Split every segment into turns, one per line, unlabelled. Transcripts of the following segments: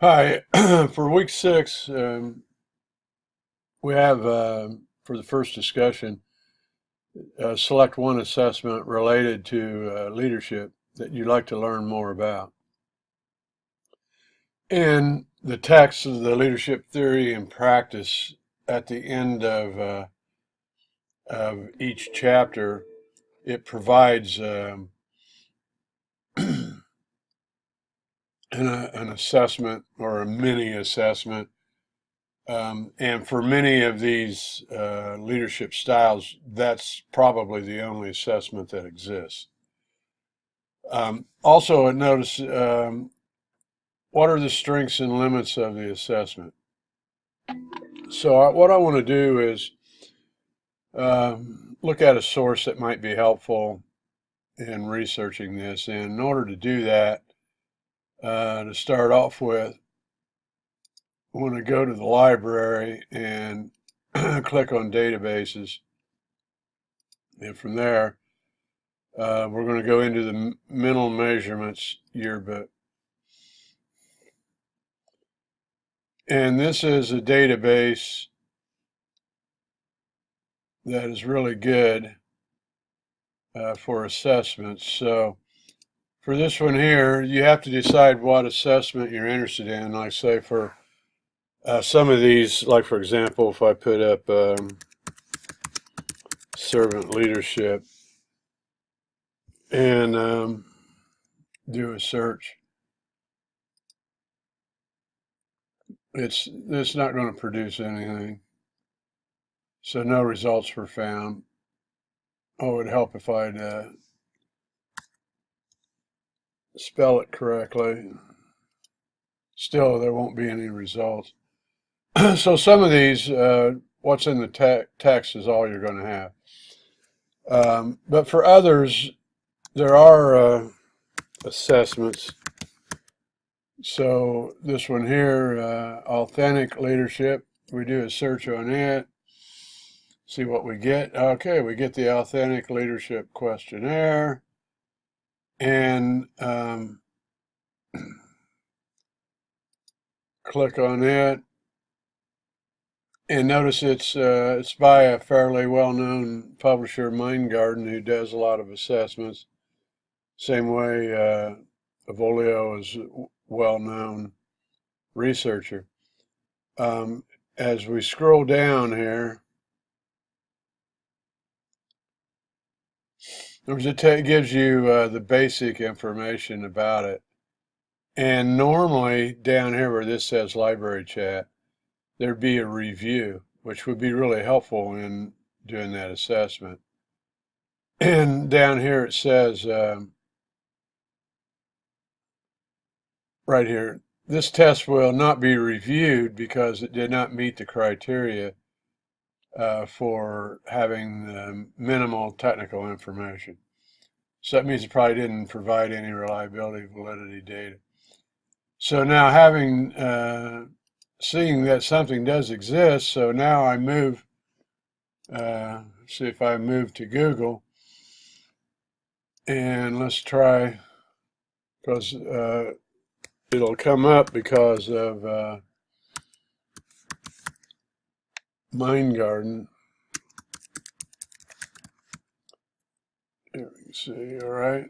Hi, for week 6, we have, for the first discussion, select one assessment related to leadership that you'd like to learn more about. In the text of the leadership theory and practice at the end of each chapter, it provides an assessment or a mini assessment. And for many of these leadership styles, that's probably the only assessment that exists. Also, notice what are the strengths and limits of the assessment. So what I want to do is look at a source that might be helpful in researching this. And in order to do that, to start off with, I want to go to the library and click on databases. And from there, we're going to go into the mental measurements yearbook. And this is a database that is really good for assessments. So for this one here, you have to decide what assessment you're interested in. Like say for some of these, like for example, if I put up servant leadership and do a search, it's not going to produce anything. So no results were found. Oh, it would help if I'd spell it correctly. Still, there won't be any results. So some of these, what's in the text is all you're going to have. But for others, there are assessments. So this one here, authentic leadership, we do a search on it, see what we get. Okay, we get the authentic leadership questionnaire, and click on it. And notice it's by a fairly well-known publisher, Garden, who does a lot of assessments. Same way Avolio is a well-known researcher. As we scroll down here, it gives you the basic information about it. And normally down here where this says library chat, there'd be a review, which would be really helpful in doing that assessment. And down here it says, right here, this test will not be reviewed because it did not meet the criteria for having minimal technical information. So that means it probably didn't provide any reliability validity data. So now having seeing that something does exist, so now I move, see if I move to Google, and let's try, because it'll come up because of Garden. There we can see, all right.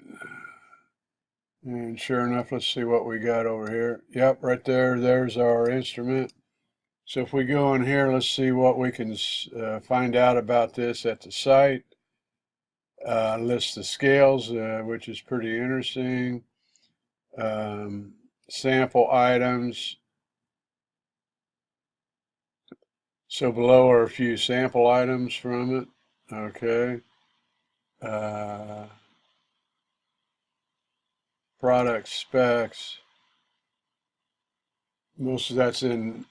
And sure enough, let's see what we got over here. Yep, right there, there's our instrument. So if we go in here, let's see what we can find out about this at the site. List the scales, which is pretty interesting. Sample items. So below are a few sample items from it. Okay. Product specs. Most of that's in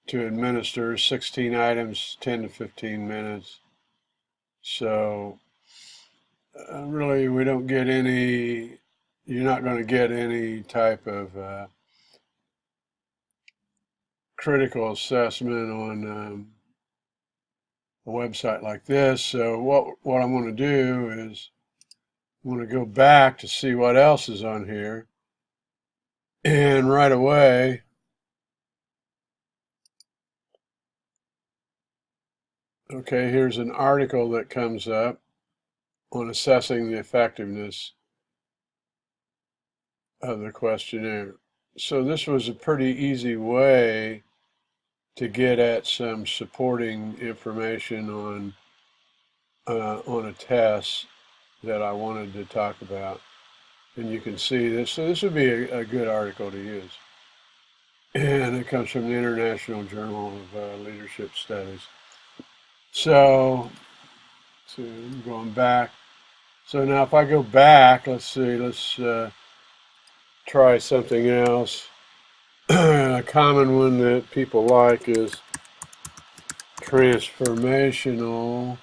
to administer 16 items, 10 to 15 minutes. So really, we don't get any, you're not going to get any type of critical assessment on a website like this. So what I'm going to do is I'm going to go back to see what else is on here. And right away, Okay, here's an article that comes up on assessing the effectiveness of the questionnaire. So this was a pretty easy way to get at some supporting information on a test that I wanted to talk about. And you can see this. So this would be a good article to use. And it comes from the International Journal of Leadership Studies. So I'm going back. So now if I go back, let's see, let's try something else. A common one that people like is transformational.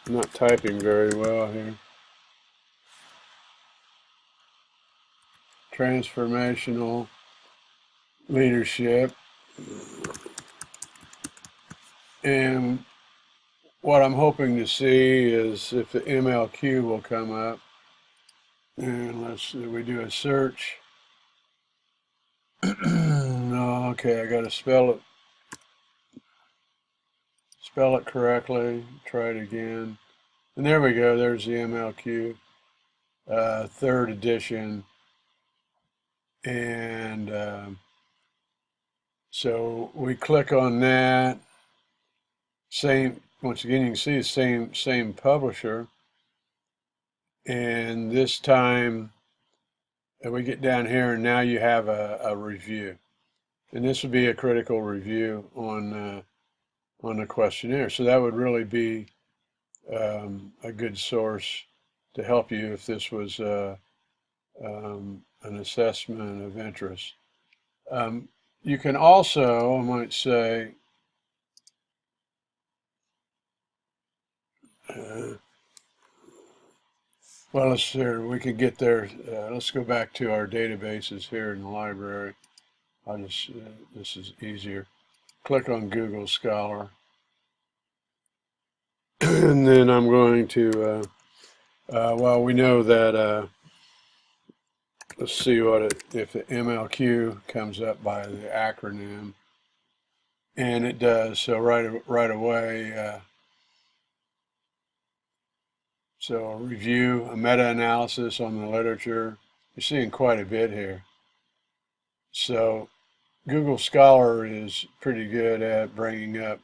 I'm not typing very well here. Transformational leadership. And what I'm hoping to see is if the MLQ will come up. And we do a search. No, okay, I got to spell it correctly. Try it again. And there we go. There's the MLQ, third edition. And so we click on that. Once again, you can see the same publisher. And this time we get down here, and now you have a review. And this would be a critical review on the questionnaire. So that would really be a good source to help you if this was an assessment of interest. You can also, I might say, well, we could get there. Let's go back to our databases here in the library. This is easier. Click on Google Scholar. And then I'm going to, well, we know that, let's see if the MLQ comes up by the acronym. And it does, so right away. So a review, a meta-analysis on the literature. You're seeing quite a bit here. So Google Scholar is pretty good at bringing up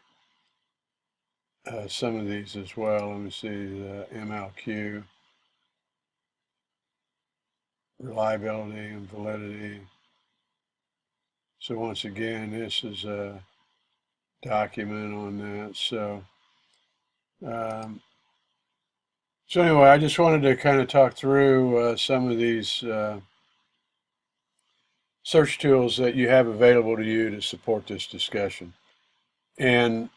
some of these as well. Let me see the MLQ, reliability and validity. So once again, this is a document on that. So anyway, I just wanted to kind of talk through some of these search tools that you have available to you to support this discussion. And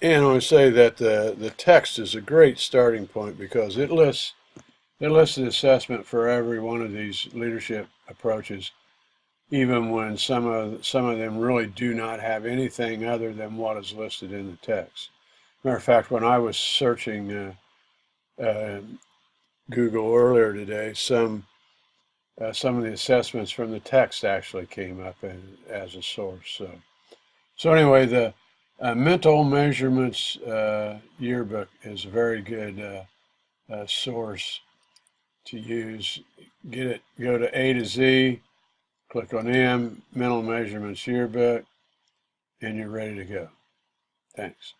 I want to say that the text is a great starting point because it lists the assessment for every one of these leadership approaches, even when some of them really do not have anything other than what is listed in the text. Matter of fact, when I was searching Google earlier today, some of the assessments from the text actually came up as a source. So anyway, the Mental Measurements Yearbook is a very good source to use. Go to A to Z, click on M, Mental Measurements Yearbook, and you're ready to go. Thanks.